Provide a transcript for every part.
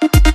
Thank you.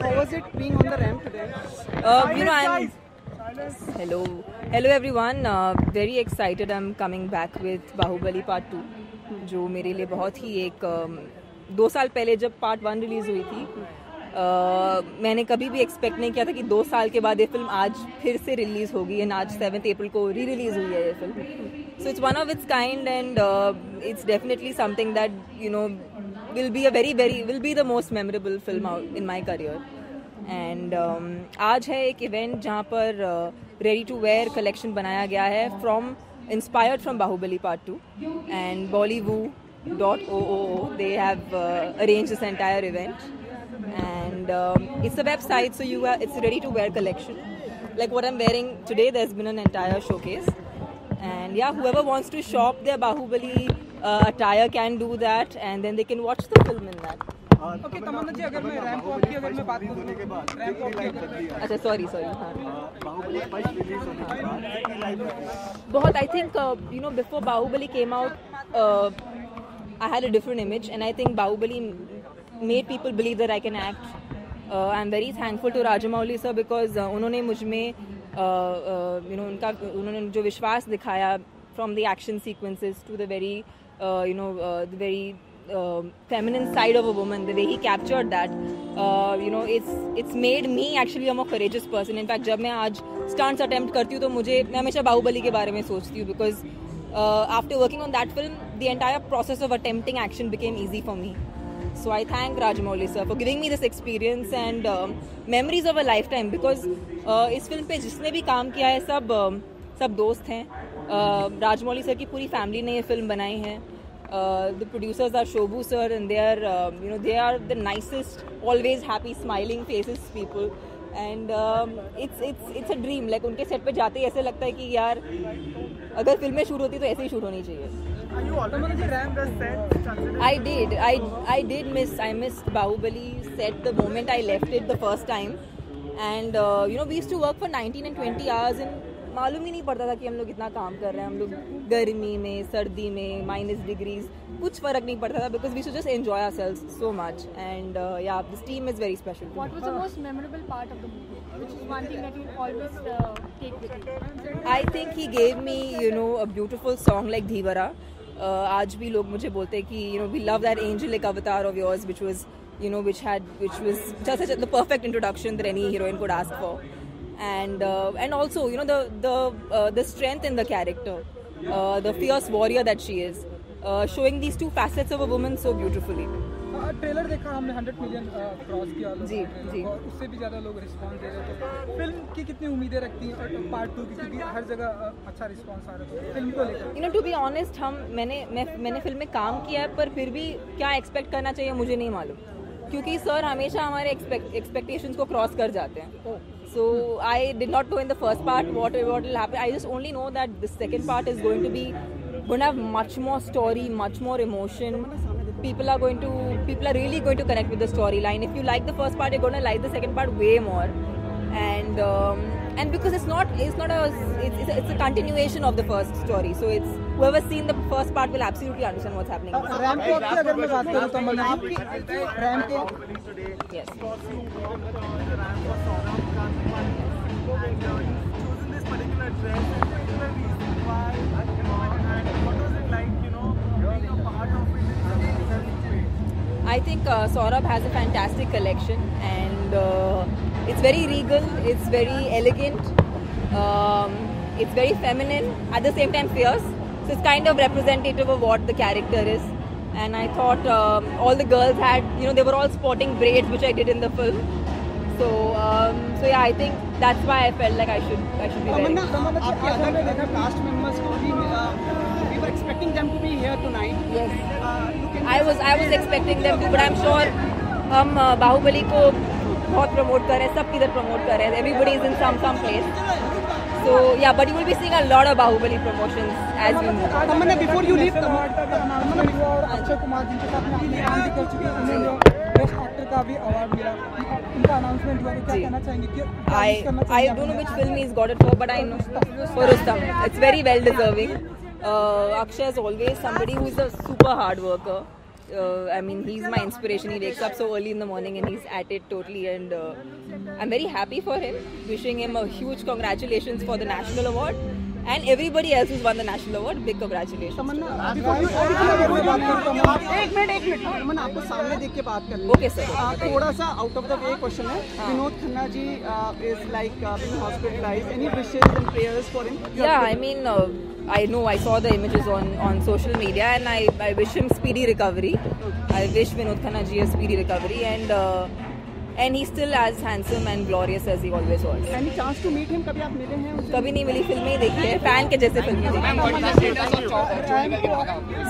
How was it being on the ramp today? I'm hello everyone. Very excited. I'm coming back with Bahubali Part 2, जो मेरे लिए बहुत ही एक 2 साल पहले जब Part 1 रिलीज हुई थी, मैंने कभी भी एक्सपेक्ट नहीं किया था कि 2 साल के बाद ये फिल्म आज फिर से रिलीज होगी एंड आज 7 अप्रैल को री रिलीज हुई है ये film. So it's one of its kind and it's definitely something that will be the most memorable film in my career. And आज है एक इवेंट जहाँ पर ready to wear collection बनाया गया है inspired from Bahubali Part 2 and Bollywood.oo. They have arranged this entire event and it's a website, so it's a ready to wear collection like what I'm wearing today. There's been an entire showcase and yeah, whoever wants to shop their Bahubali attire can do that and then they can watch the film in that. Okay, तमन्ना जी, अगर मैं ramp walk की अगर मैं बात करूँ के बाद ramp walk की अगर अच्छा सॉरी बाहुबली फर्स्ट रिलीज होने के बाद बहुत I think before Bahubali came out I had a different image and I think Bahubali made people believe that I can act. I'm very thankful to Rajamouli sir because उन्होंने मुझ में उन्होंने जो विश्वास दिखाया from the action sequences to the very the very feminine side of a woman, the way he captured that, it's made me actually a more courageous person. In fact, जब मैं आज stunts attempt करती हूँ तो मैं हमेशा बाहुबली के बारे में सोचती हूँ because after working on that film, the entire process of attempting action became easy for me. So I thank Rajamouli sir for giving me this experience and memories of a lifetime because इस film पे जिसने भी काम किया है सब दोस्त हैं. राजमौली सर की पूरी फैमिली ने ये फिल्म बनाई है. The producers are Shobhu sir and they are the nicest, always happy, smiling faces people. And it's a dream. Like उनके सेट पे जाते ही ऐसे लगता है कि यार अगर फिल्में शूट होती तो ऐसे ही शूट होनी चाहिए. I did miss Bahubali set the moment I left it the first time, and we used to work for 19 and 20 hours and मालूम ही नहीं पड़ता था कि हम लोग इतना काम कर रहे हैं. हम लोग गर्मी में, सर्दी में, -डिग्रीज, कुछ फर्क नहीं पड़ता था because we should just enjoy ourselves so much. And yeah, this team is very special. What was the most memorable part of the movie? Which is one thing that you always take with you? I think he gave me, a beautiful song like Dhivara. आज भी लोग मुझे बोलते हैं कि we love that angelic avatar of yours, which was just such the perfect introduction that any heroine could ask for. And also the strength in the character, the fierce warrior that she is, showing these two facets of a woman so beautifully. Trailer देखा हमने 100 million cross किया जी. और उससे भी ज़्यादा लोग response दे रहे थे. फिल्म की कितनी उम्मीदें रखती हैं और पार्ट 2 की, क्योंकि हर जगह अच्छा रिस्पांस आ रहा था फिल्म को लेकर? टू बी ऑनेस्ट, मैंने फिल्म में काम किया है, पर फिर भी क्या एक्सपेक्ट करना चाहिए मुझे नहीं मालूम, क्योंकि सर हमेशा हमारे एक्सपेक्टेशंस को क्रॉस कर जाते हैं. So I did not know in the first part what will happen. I just only know that the second part is going to have much more story, much more emotion. People are really going to connect with the storyline. If you like the first part, you're going to like the second part way more. And because it's a continuation of the first story. So it's whoever's seen the first part will absolutely understand what's happening. RAM की अगर मैं बात करूं तो आपकी RAM के Yes. I think Saurabh has a fantastic collection, and it's very regal, it's very elegant, it's very feminine, at the same time fierce. So it's kind of representative of what the character is. And I thought all the girls had, they were all sporting braids, which I did in the film. So yeah, I think that's why I felt like I should be wearing. Cast members को भी we were expecting them to be here tonight. Yes. I was expecting them to, but I'm sure हम बाहुबली को बहुत promote कर रहे हैं, सब किधर प्रमोट कर रहे हैं. Everybody is in some place. So yeah, but you will be seeing a lot of Bahubali promotions as we move. Tamannaah, before you leave, तमन्ना और अक्षय कुमार जिनके साथ में आपने काम भी कर चुके हैं, उन्हें बेस्ट एक्टर का भी अवार्ड मिला. उनका अनाउंसमेंट हुआ, क्या कहना चाहेंगे कि I don't know which film he's got it for, but I know for Rustam. It's very well deserving. Akshay is always somebody who is a super hard worker. I mean, he's my inspiration. He wakes up so early in the morning and he's at it totally, and I'm very happy for him. Wishing him a huge congratulations for the national award, and everybody else who's won the national award, big congratulations. एक minute तमन्ना, आपको सामने देख के बात कर लें. Okay, sir. थोड़ा सा out of the way question है. Vinod Khanna ji is like being hospitalized. Any wishes and prayers for him? Yeah, I mean, I know, I saw the images on social media, and I wish him speedy recovery. I wish Vinod Khanna ji a speedy recovery, and he's still as handsome and glorious as he always was. Any chance to meet him? कभी आप मिले हैं उनसे? कभी नहीं मिली, फिल्में ही देखी है, फैन के जैसे फिल्में देखी है.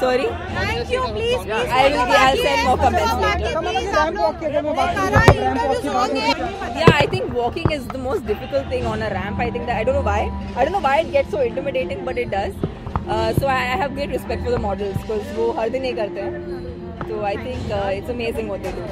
Sorry? Thank you, please. I'll send more comments later. Yeah, I think walking is the most difficult thing on a ramp. I think that I don't know why it gets so intimidating, but it does. So I have great respect for the models because वो हर दिन ये करते हैं. So I think it's amazing what they do.